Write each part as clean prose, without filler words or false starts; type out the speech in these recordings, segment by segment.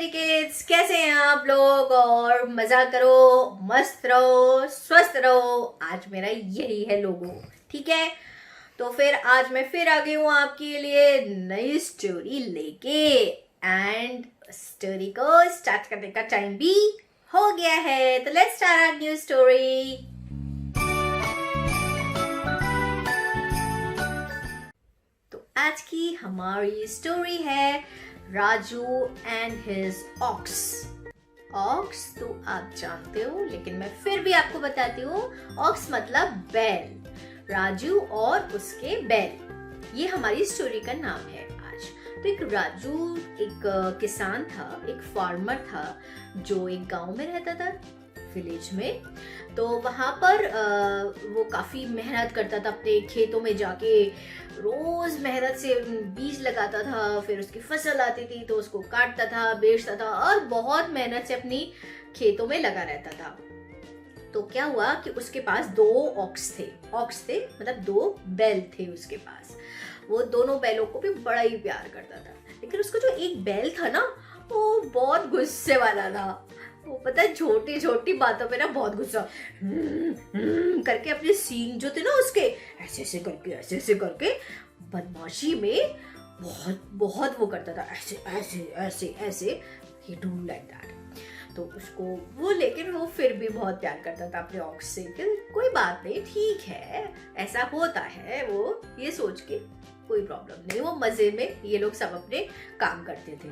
मेरी किड्स, कैसे हैं आप लोग। और मजा करो, मस्त रहो, स्वस्थ रहो। आज मेरा यही है लोगो, ठीक है। तो फिर आज मैं फिर आ गई हूँ आपके लिए नई स्टोरी लेके। एंड स्टोरी को स्टार्ट करने का टाइम भी हो गया है, तो let's start our new story. तो आज की हमारी स्टोरी है Raju and his ox. Ox तो आप जानते हो, लेकिन मैं फिर भी आपको बताती हूँ। ऑक्स मतलब बैल। राजू और उसके बैल, ये हमारी स्टोरी का नाम है आज। तो एक राजू एक किसान था, एक फार्मर था जो एक गांव में रहता था, विलेज में। तो वहां पर वो काफी मेहनत करता था, अपने खेतों में जाके रोज मेहनत से बीज लगाता था, फिर उसकी फसल आती थी तो उसको काटता था, बेचता था और बहुत मेहनत से अपनी खेतों में लगा रहता था। तो क्या हुआ कि उसके पास दो ऑक्स थे मतलब दो बैल थे उसके पास। वो दोनों बैलों को भी बड़ा ही प्यार करता था, लेकिन उसका जो एक बैल था ना, वो बहुत गुस्से वाला था। वो पता है, छोटी छोटी बातों पे ना बहुत गुस्सा करके अपने सींग जो थे ना उसके ऐसे ऐसे करके बदमाशी में बहुत बहुत वो करता था, ऐसे ऐसे ऐसे ऐसे। ही डू लाइक दैट। तो उसको वो, लेकिन वो फिर भी बहुत प्यार करता था अपने ऑक्स से कि कोई बात नहीं, ठीक है, ऐसा होता है। वो ये सोच के कोई प्रॉब्लम नहीं, वो मजे में ये लोग सब अपने काम करते थे।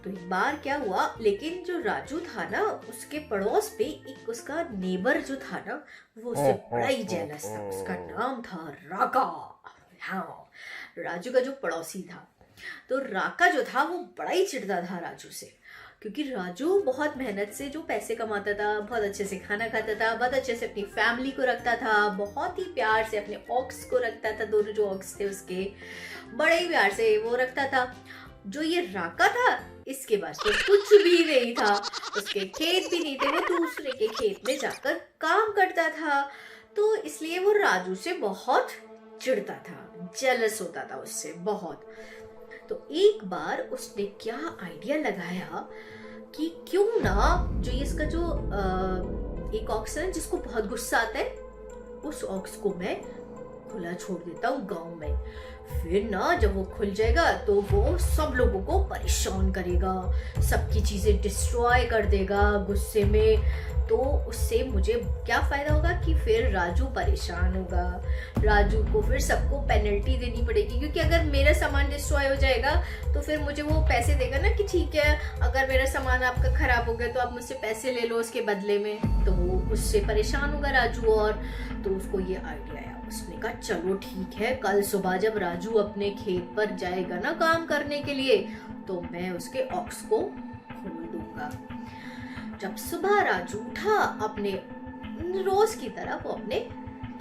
तो एक बार क्या हुआ, लेकिन जो राजू था ना, उसके पड़ोस पे एक उसका नेबर जो था ना, वो उससे बड़ा ही जेलस था। उसका नाम था राका। हाँ, राजू का जो पड़ोसी था, तो राका जो था वो बड़ा ही चिढ़ता था राजू से, क्योंकि राजू बहुत मेहनत से जो पैसे कमाता था, बहुत अच्छे से खाना खाता था, बहुत अच्छे से अपनी फैमिली को रखता था, बहुत ही प्यार से अपने ऑक्स को रखता था। दोनों जो ऑक्स थे उसके बड़े ही प्यार से वो रखता था। जो ये राका था, इसके पास तो कुछ भी नहीं था, उसके खेत भी नहीं थे, वो दूसरे के खेत में जाकर काम करता था। तो इसलिए वो राजू से बहुत चिढ़ता था, जेलस होता था उससे बहुत। तो एक बार उसने क्या आइडिया लगाया कि क्यों ना जो इसका जो एक ऑक्स है जिसको बहुत गुस्सा आता है, उस ऑक्स को मैं खुला छोड़ देता हूँ गांव में। फिर ना जब वो खुल जाएगा तो वो सब लोगों को परेशान करेगा, सबकी चीजें डिस्ट्रॉय कर देगा गुस्से में। तो उससे मुझे क्या फायदा होगा कि फिर राजू परेशान होगा, राजू को फिर सबको पेनल्टी देनी पड़ेगी, क्योंकि अगर मेरा सामान डिस्ट्रॉय हो जाएगा तो फिर मुझे वो पैसे देगा ना कि ठीक है, अगर मेरा सामान आपका खराब हो गया तो आप मुझसे पैसे ले लो उसके बदले में। तो वो उससे परेशान होगा राजू। और तो उसको ये आइडिया आया, उसने कहा चलो ठीक है, कल सुबह जब राजू अपने खेत पर जाएगा ना काम करने के लिए, तो मैं उसके ऑक्स को खोल दूंगा। जब सुबह राजू उठा, अपने रोज की तरह वो अपने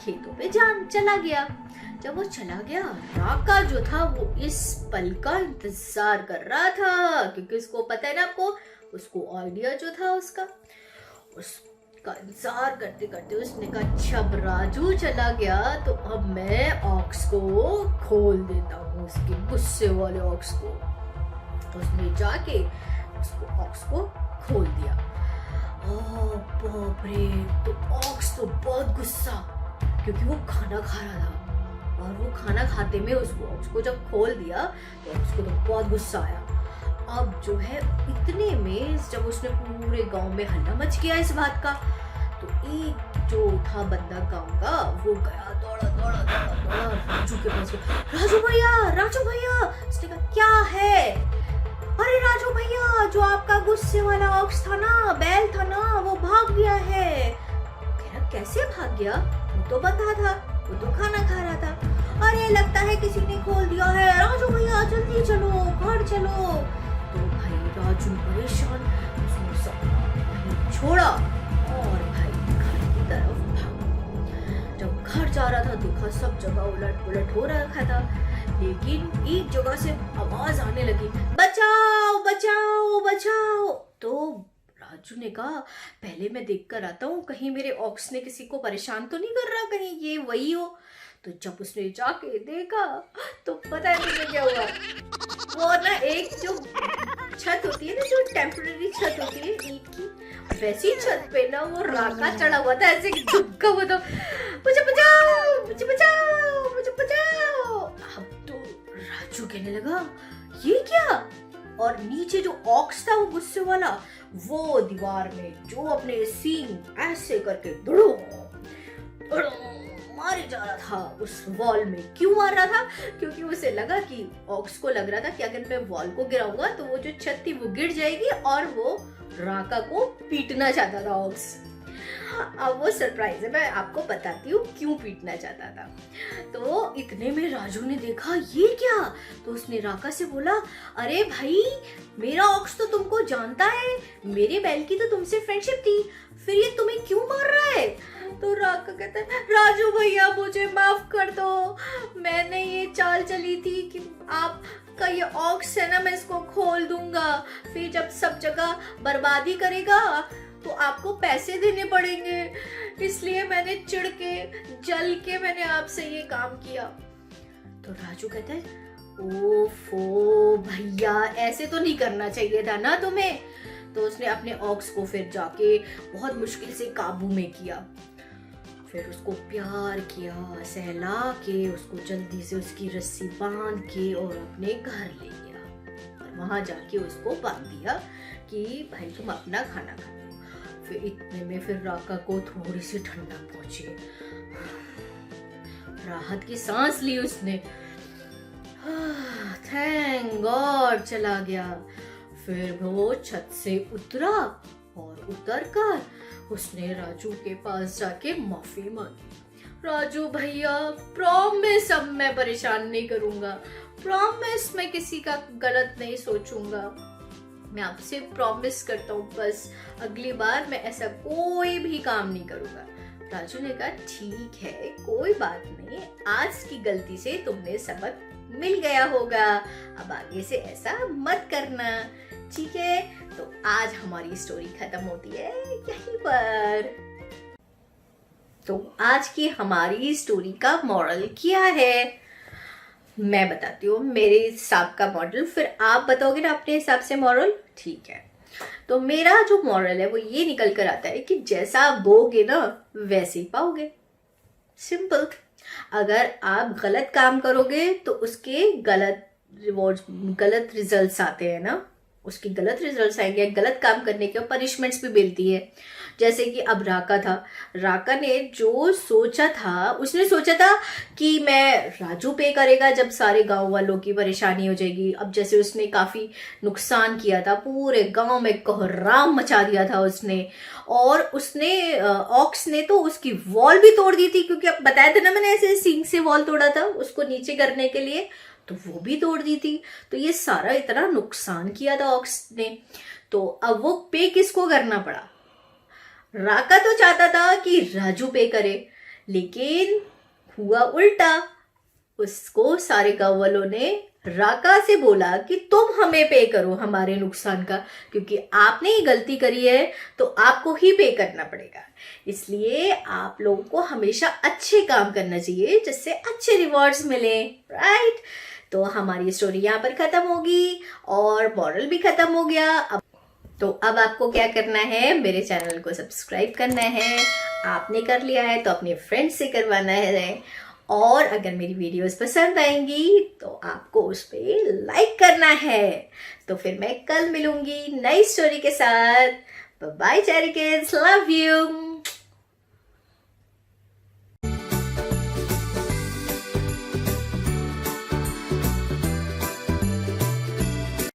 खेतों पे चला गया। जब वो चला गया, राका जो था वो इस पल का इंतजार कर रहा था, क्योंकि उसको पता है ना आपको, उसको आइडिया जो था उसका का इंतजार करते करते उसने कहा जब राजू चला गया तो अब मैं ऑक्स को खोल देता हूँ, उसके गुस्से वाले ऑक्स को। तो उसने जाके उसको ऑक्स को खोल दिया। बाप रे, तो ऑक्स तो बहुत गुस्सा, क्योंकि वो खाना खा रहा था, और वो खाना खाते में उसको ऑक्स को जब खोल दिया तो ऑक्स को तो बहुत गुस्सा आया। अब जो है इतने में जब उसने पूरे गांव में हल्ला मच गया इस बात का, तो एक जो था बंदा गांव का, वो गया दौड़ा दौड़ा दौड़ा दौड़ा राजू के पास। राजू भैया, उसने कहा क्या है? अरे राजू भैया, जो आपका गुस्से वाला ऑक्स था ना, बैल था ना, वो भाग गया है। कह रहा कैसे भाग गया? वो तो बंधा था, वो तो खाना खा रहा था। अरे लगता है किसी ने खोल दिया है। राजू भैया जल्दी चलो, घर चलो। तो भाई राजू परेशान, उसने सब छोड़ा और भाई घर की तरफ भागा। जब घर जा रहा था, देखा सब जगह उलट पुलट हो रखा था, लेकिन एक जगह से आवाज आने लगी, बचाओ बचाओ बचाओ। तो राजू ने कहा पहले मैं देख कर आता हूँ, कहीं मेरे ऑक्स ने किसी को परेशान तो नहीं कर रहा, कहीं ये वही हो। तो जब उसने जाके देखा तो पता है मुझे क्या हुआ, वो ना एक जो छत होती है ना, जो टेम्पररी छत होती है ईंट की, वैसी छत पे ना वो राका चढ़ा हुआ था, ऐसे धक्का हुआ था, मुझे बचाओ मुझे बचाओ मुझे बचाओ। अब तो राजू कहने लगा ये क्या, और नीचे जो ऑक्स था वो गुस्से वाला, वो दीवार में जो अपने सींग ऐसे करके दुड़ो मारे जा रहा था उस वॉल में। क्यों मार रहा था? क्योंकि उसे लगा कि ऑक्स को लग रहा था कि अगर मैं वॉल को गिराऊंगा तो वो जो छत थी वो गिर जाएगी, और वो राका को पीटना चाहता था ऑक्स। अब वो सरप्राइज है, मैं आपको बताती हूँ क्यों पीटना चाहता था। तो इतने में राजू ने देखा ये क्या, तो उसने राका से बोला अरे भाई मेरा ऑक्स तो तुमको जानता है, मेरे बैल की तो तुमसे फ्रेंडशिप थी, फिर ये तुम्हें क्यों मार रहा है? तो राका कहता है राजू भैया मुझे माफ कर दो, मैंने ये चाल चली थी कि आप का ये ऑक्स है ना मैं इसको खोल दूंगा, फिर जब सब जगह बर्बादी करेगा तो आपको पैसे देने पड़ेंगे, इसलिए मैंने चिढ़ के जल के मैंने आपसे ये काम किया। तो राजू कहता है ओफो भैया ऐसे तो नहीं करना चाहिए था ना तुम्हें। तो उसने अपने ऑक्स को फिर जाके बहुत मुश्किल से काबू में किया, फिर उसको प्यार किया, सहला के उसको जल्दी से उसकी रस्सी बांध के और अपने घर ले गया, और वहां जाके उसको बांध दिया कि भाई तुम अपना खाना खा। फिर इतने में फिर राका को थोड़ी सी ठंडक पहुंची, राहत की सांस ली उसने, थैंक गॉड चला गया। फिर वो छत से उतरा और उतरकर उसने राजू के पास जाके माफी मांगी। राजू भैया प्रॉमिस अब मैं परेशान नहीं करूंगा, प्रॉमिस मैं किसी का गलत नहीं सोचूंगा, मैं आपसे प्रॉमिस करता हूँ, बस अगली बार मैं ऐसा कोई भी काम नहीं करूंगा। राजू ने कहा ठीक है कोई बात नहीं, आज की गलती से तुमने सबक मिल गया होगा, अब आगे से ऐसा मत करना, ठीक है। तो आज हमारी स्टोरी खत्म होती है यहीं पर। तो आज की हमारी स्टोरी का मॉरल क्या है मैं बताती हूँ मेरे हिसाब का मॉरल, फिर आप बताओगे ना अपने हिसाब से मॉरल, ठीक है। तो मेरा जो मॉरल है वो ये निकल कर आता है कि जैसा आप बोगे ना वैसे ही पाओगे, सिंपल। अगर आप गलत काम करोगे तो उसके गलत रिजल्ट्स आते हैं ना, उसकी गलत रिजल्ट्स आएंगे, गलत काम करने के पनिशमेंट्स भी मिलती है। जैसे कि अब राका था, राका ने जो सोचा था, उसने सोचा था कि मैं राजू पे करेगा जब सारे गांव वालों की परेशानी हो जाएगी। अब जैसे उसने काफी नुकसान किया था, पूरे गांव में कोहराम मचा दिया था उसने, और उसने ऑक्स ने तो उसकी वॉल भी तोड़ दी थी, क्योंकि अब बताया था ना मैंने ऐसे सींग से वॉल तोड़ा था उसको नीचे करने के लिए, तो वो भी तोड़ दी थी। तो ये सारा इतना नुकसान किया था ऑक्स ने, तो अब वो पे किसको करना पड़ा? राका तो चाहता था कि राजू पे करे, लेकिन हुआ उल्टा, उसको सारे गांव वालों ने राका से बोला कि तुम हमें पे करो हमारे नुकसान का, क्योंकि आपने ही गलती करी है तो आपको ही पे करना पड़ेगा। इसलिए आप लोगों को हमेशा अच्छे काम करना चाहिए जिससे अच्छे रिवॉर्ड्स मिले, राइट। तो हमारी स्टोरी यहाँ पर खत्म होगी और मॉरल भी खत्म हो गया। तो अब आपको क्या करना है, मेरे चैनल को सब्सक्राइब करना है, आपने कर लिया है तो अपने फ्रेंड्स से करवाना है, और अगर मेरी वीडियोस पसंद आएंगी तो आपको उस पर लाइक करना है। तो फिर मैं कल मिलूंगी नई स्टोरी के साथ। Bye bye Cherry Kids, love you.